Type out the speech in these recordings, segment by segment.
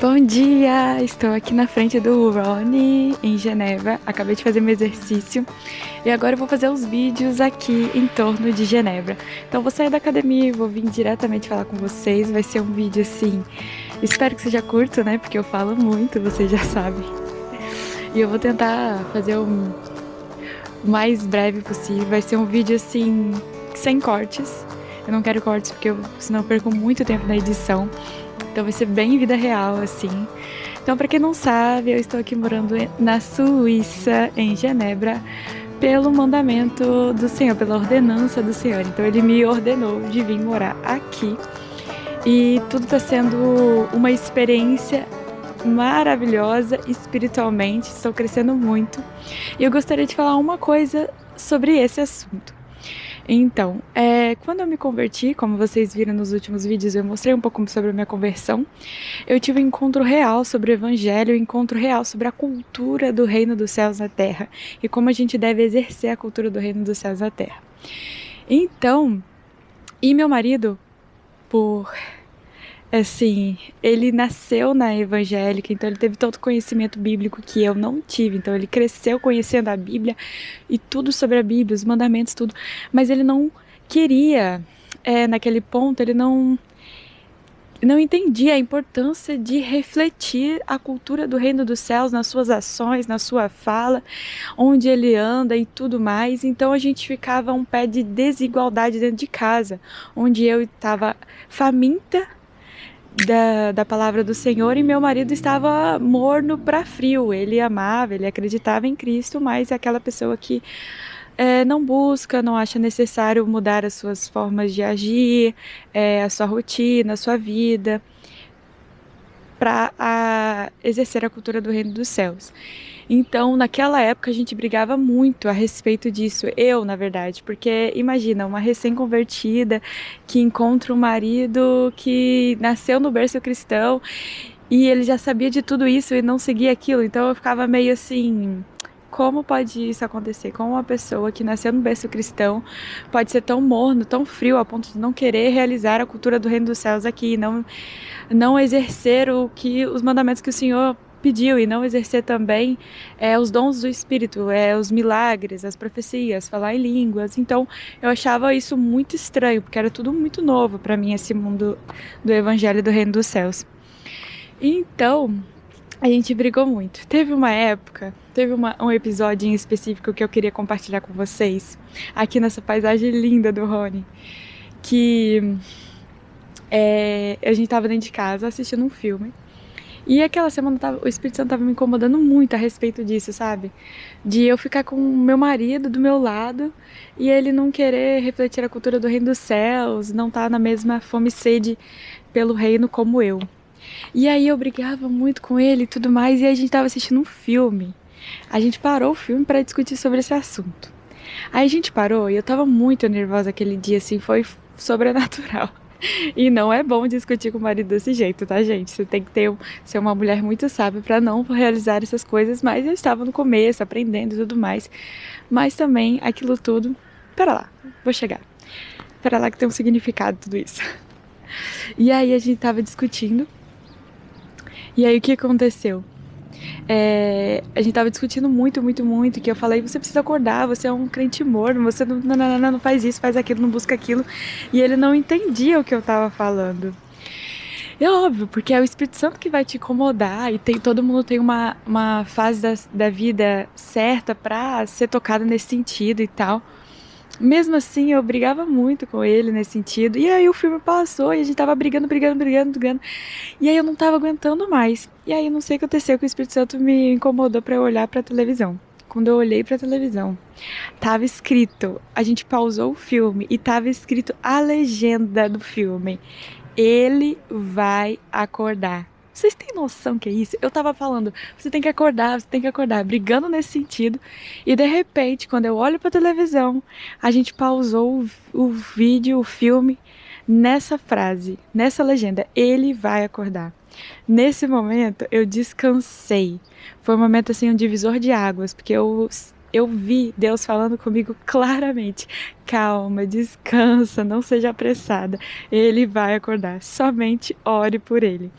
Bom dia! Estou aqui na frente do Ronnie, em Genebra. Acabei de fazer meu exercício e agora eu vou fazer os vídeos aqui em torno de Genebra. Então vou sair da academia e vou vir diretamente falar com vocês. Vai ser um vídeo assim, espero que seja curto, né? Porque eu falo muito, vocês já sabem. E eu vou tentar fazer o mais breve possível. Vai ser um vídeo assim, sem cortes. Eu não quero cortes porque senão eu perco muito tempo na edição. Então vai ser bem vida real, assim. Então, para quem não sabe, eu estou aqui morando na Suíça, em Genebra, pelo mandamento do Senhor, pela ordenança do Senhor. Então, Ele me ordenou de vir morar aqui. E tudo está sendo uma experiência maravilhosa espiritualmente. Estou crescendo muito. E eu gostaria de falar uma coisa sobre esse assunto. Então, quando eu me converti, como vocês viram nos últimos vídeos, eu mostrei um pouco sobre a minha conversão. Eu tive um encontro real sobre o Evangelho, um encontro real sobre a cultura do Reino dos Céus na Terra e como a gente deve exercer a cultura do Reino dos Céus na Terra. Então, e meu marido, ele nasceu na evangélica, então ele teve todo o conhecimento bíblico que eu não tive. Então ele cresceu conhecendo a Bíblia e tudo sobre a Bíblia, os mandamentos, tudo. Mas ele não queria, naquele ponto, ele não entendia a importância de refletir a cultura do Reino dos Céus nas suas ações, na sua fala, onde ele anda e tudo mais. Então a gente ficava um pé de desigualdade dentro de casa, onde eu estava faminta da palavra do Senhor e meu marido estava morno para frio. Ele amava, ele acreditava em Cristo, mas é aquela pessoa que não busca, não acha necessário mudar as suas formas de agir, a sua rotina, a sua vida, para exercer a cultura do Reino dos Céus. Então, naquela época, a gente brigava muito a respeito disso. Eu, na verdade, porque imagina, uma recém-convertida que encontra um marido que nasceu no berço cristão e ele já sabia de tudo isso e não seguia aquilo. Então, eu ficava meio assim: como pode isso acontecer? Como uma pessoa que nasceu no berço cristão pode ser tão morno, tão frio, a ponto de não querer realizar a cultura do Reino dos Céus aqui, não exercer os mandamentos que o Senhor pediu e não exercer também os dons do Espírito, os milagres, as profecias, falar em línguas. Então eu achava isso muito estranho, porque era tudo muito novo para mim, esse mundo do Evangelho do Reino dos Céus. Então a gente brigou muito. Teve um episódio em específico que eu queria compartilhar com vocês, aqui nessa paisagem linda do Rony, que a gente tava dentro de casa assistindo um filme. E aquela semana o Espírito Santo tava me incomodando muito a respeito disso, sabe? De eu ficar com o meu marido do meu lado e ele não querer refletir a cultura do Reino dos Céus, não tá na mesma fome e sede pelo reino como eu. E aí eu brigava muito com ele e tudo mais, e aí a gente tava assistindo um filme. A gente parou o filme para discutir sobre esse assunto. Aí a gente parou e eu tava muito nervosa aquele dia, assim, foi sobrenatural. E não é bom discutir com o marido desse jeito, tá, gente? Você tem que ser uma mulher muito sábia pra não realizar essas coisas, mas eu estava no começo, aprendendo e tudo mais. Mas também aquilo tudo... Pera lá, vou chegar. Pera lá que tem um significado tudo isso. E aí a gente tava discutindo. E aí o que aconteceu? A gente tava discutindo muito, que eu falei: você precisa acordar, você é um crente morno, você não faz isso, faz aquilo, não busca aquilo. E ele não entendia o que eu tava falando. É óbvio, porque é o Espírito Santo que vai te incomodar, e todo mundo tem uma fase da vida certa pra ser tocada nesse sentido e tal. Mesmo assim, eu brigava muito com ele nesse sentido. E aí o filme passou e a gente tava brigando. E aí eu não tava aguentando mais. E aí não sei o que aconteceu, que o Espírito Santo me incomodou pra eu olhar pra televisão. Quando eu olhei pra televisão, tava escrito, a gente pausou o filme e tava escrito a legenda do filme: ele vai acordar. Vocês têm noção que é isso? Eu tava falando: você tem que acordar, brigando nesse sentido. E de repente, quando eu olho pra televisão, a gente pausou o vídeo, o filme, nessa frase, nessa legenda: ele vai acordar. Nesse momento, eu descansei. Foi um momento, assim, um divisor de águas, porque eu eu vi Deus falando comigo claramente: calma, descansa, não seja apressada, ele vai acordar, somente ore por ele.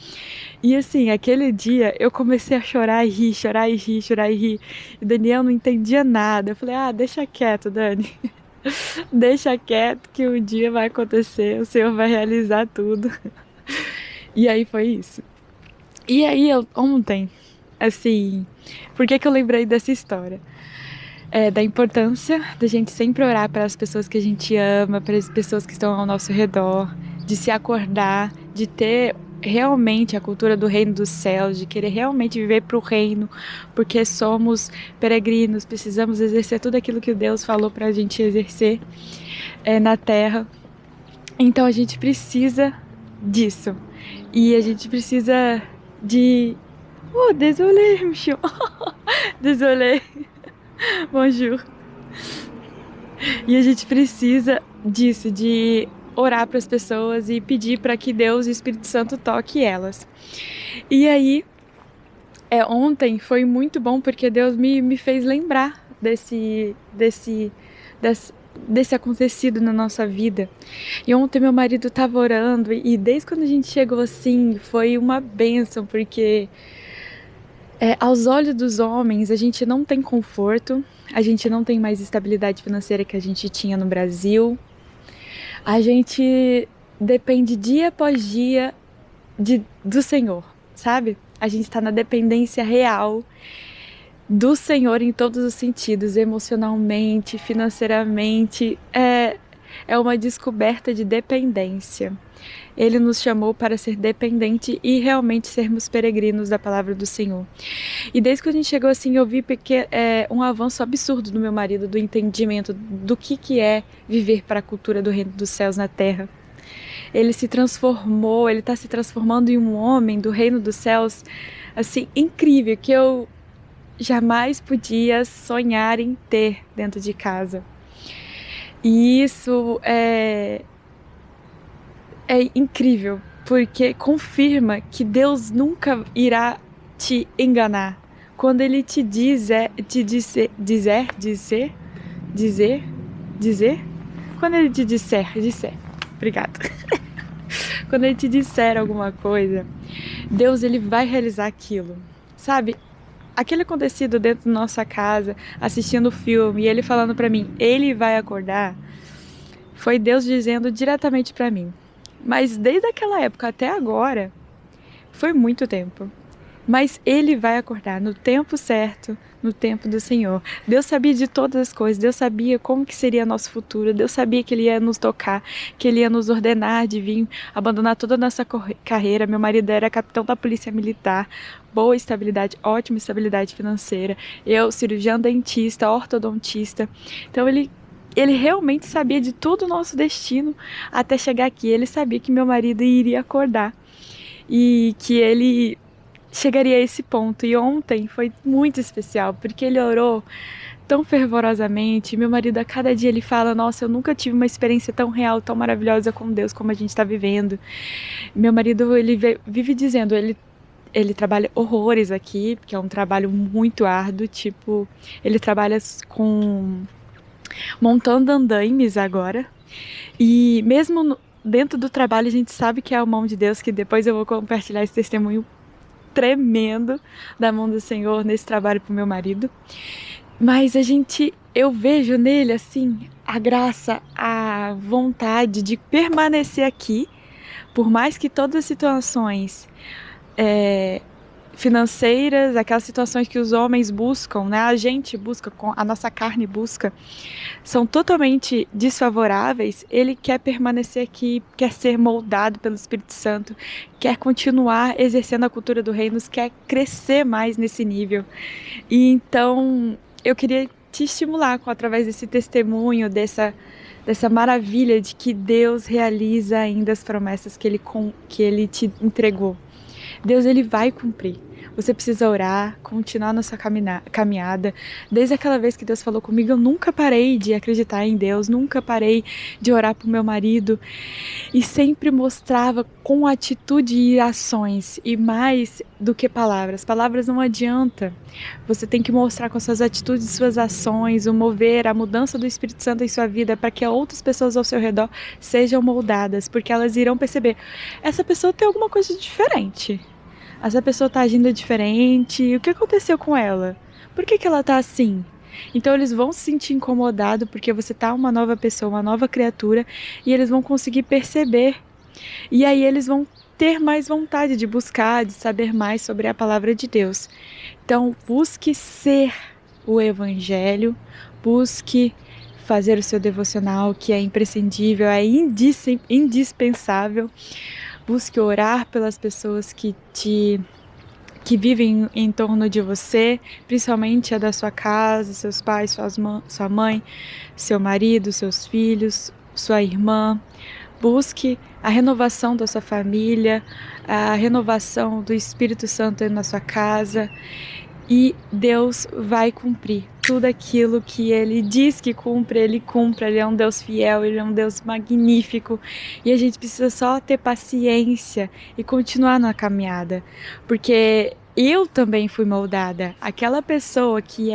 E assim, aquele dia eu comecei a chorar e rir, chorar e rir, chorar e rir, e Daniel não entendia nada. Eu falei: deixa quieto, Dani, deixa quieto que um dia vai acontecer, o Senhor vai realizar tudo. E aí foi isso. E aí, ontem, assim, por que que eu lembrei dessa história? Da importância da gente sempre orar pelas pessoas que a gente ama, pelas pessoas que estão ao nosso redor, de se acordar, de ter realmente a cultura do reino dos céus, de querer realmente viver para o reino, porque somos peregrinos, precisamos exercer tudo aquilo que Deus falou para a gente exercer na terra. Então a gente precisa disso. E a gente precisa de... Oh, désolé, monsieur. Désolé. Bonjour. E a gente precisa disso, de orar para as pessoas e pedir para que Deus e o Espírito Santo toque elas. E aí, ontem foi muito bom porque Deus me fez lembrar desse acontecido na nossa vida. E ontem meu marido estava orando e desde quando a gente chegou assim, foi uma bênção, porque aos olhos dos homens a gente não tem conforto, a gente não tem mais estabilidade financeira que a gente tinha no Brasil, a gente depende dia após dia do Senhor, sabe? A gente está na dependência real do Senhor em todos os sentidos, emocionalmente, financeiramente. É uma descoberta de dependência. Ele nos chamou para ser dependente e realmente sermos peregrinos da palavra do Senhor. E desde que a gente chegou assim, eu vi um avanço absurdo do meu marido, do entendimento do que é viver para a cultura do reino dos céus na terra. Ele se transformou, ele está se transformando em um homem do reino dos céus, assim, incrível, que eu jamais podia sonhar em ter dentro de casa. E isso é incrível, porque confirma que Deus nunca irá te enganar. Quando Ele te dizer, quando Ele te disser, obrigada. Quando Ele te disser alguma coisa, Deus, Ele vai realizar aquilo, sabe? Aquele acontecido dentro da nossa casa, assistindo o filme, e Ele falando pra mim, Ele vai acordar, foi Deus dizendo diretamente pra mim. Mas desde aquela época até agora, foi muito tempo. Mas Ele vai acordar no tempo certo, no tempo do Senhor. Deus sabia de todas as coisas, Deus sabia como que seria nosso futuro, Deus sabia que Ele ia nos tocar, que Ele ia nos ordenar de vir abandonar toda a nossa carreira. Meu marido era capitão da polícia militar, boa estabilidade, ótima estabilidade financeira. Eu, cirurgião dentista, ortodontista. Então Ele realmente sabia de todo o nosso destino até chegar aqui. Ele sabia que meu marido iria acordar e que ele chegaria a esse ponto. E ontem foi muito especial, porque ele orou tão fervorosamente. Meu marido, a cada dia, ele fala: nossa, eu nunca tive uma experiência tão real, tão maravilhosa com Deus como a gente está vivendo. Meu marido, ele vive dizendo, ele trabalha horrores aqui, porque é um trabalho muito árduo, tipo, ele trabalha montando andaimes agora, e mesmo dentro do trabalho a gente sabe que é a mão de Deus, que depois eu vou compartilhar esse testemunho tremendo da mão do Senhor nesse trabalho pro meu marido. Mas eu vejo nele assim a graça, a vontade de permanecer aqui, por mais que todas as situações financeiras, aquelas situações que os homens buscam, né? A gente busca, a nossa carne busca, são totalmente desfavoráveis. Ele quer permanecer aqui, quer ser moldado pelo Espírito Santo, quer continuar exercendo a cultura do reino, quer crescer mais nesse nível. E então eu queria te estimular através desse testemunho, dessa maravilha de que Deus realiza ainda as promessas que Ele te entregou. Deus, Ele vai cumprir. Você precisa orar, continuar na sua caminhada. Desde aquela vez que Deus falou comigo, eu nunca parei de acreditar em Deus, nunca parei de orar pro meu marido e sempre mostrava com atitude e ações, e mais do que palavras. Palavras não adianta. Você tem que mostrar com suas atitudes, suas ações, o mover, a mudança do Espírito Santo em sua vida, para que outras pessoas ao seu redor sejam moldadas, porque elas irão perceber, essa pessoa tem alguma coisa diferente. Essa pessoa tá agindo diferente, o que aconteceu com ela? Por que ela tá assim? Então eles vão se sentir incomodados porque você tá uma nova pessoa, uma nova criatura, e eles vão conseguir perceber. E aí eles vão ter mais vontade de buscar, de saber mais sobre a palavra de Deus. Então busque ser o Evangelho, busque fazer o seu devocional, que é imprescindível, é indispensável. Busque orar pelas pessoas que vivem em torno de você, principalmente a da sua casa, seus pais, sua mãe, seu marido, seus filhos, sua irmã. Busque a renovação da sua família, a renovação do Espírito Santo na sua casa, e Deus vai cumprir tudo aquilo que Ele diz que cumpre, Ele cumpre. Ele é um Deus fiel, Ele é um Deus magnífico, e a gente precisa só ter paciência e continuar na caminhada, porque eu também fui moldada. Aquela pessoa que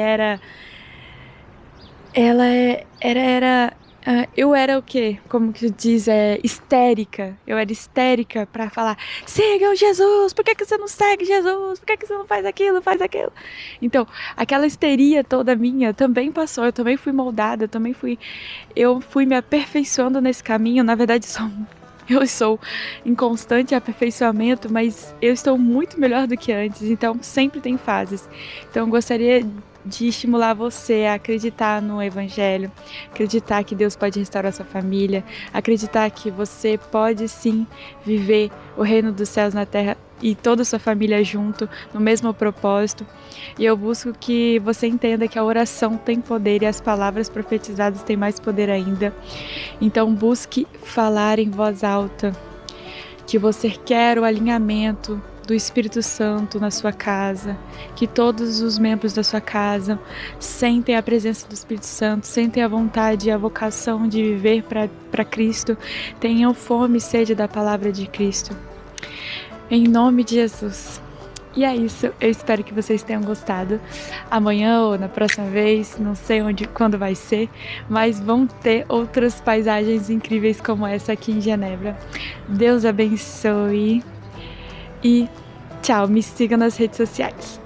eu era o quê? Como que diz? Histérica. Eu era histérica pra falar, siga o Jesus, por que você não segue Jesus? Por que você não faz aquilo, faz aquilo? Então, aquela histeria toda minha também passou, eu também fui moldada, eu fui me aperfeiçoando nesse caminho. Na verdade, eu sou em constante aperfeiçoamento, mas eu estou muito melhor do que antes, então sempre tem fases. Então eu gostaria de estimular você a acreditar no Evangelho, acreditar que Deus pode restaurar sua família, acreditar que você pode sim viver o reino dos céus na terra e toda a sua família junto, no mesmo propósito. E eu busco que você entenda que a oração tem poder e as palavras profetizadas têm mais poder ainda. Então busque falar em voz alta que você quer o alinhamento do Espírito Santo na sua casa, que todos os membros da sua casa sentem a presença do Espírito Santo, sentem a vontade e a vocação de viver para Cristo, tenham fome e sede da palavra de Cristo. Em nome de Jesus. E é isso, eu espero que vocês tenham gostado. Amanhã ou na próxima vez, não sei quando vai ser, mas vão ter outras paisagens incríveis como essa aqui em Genebra. Deus abençoe e tchau, me siga nas redes sociais.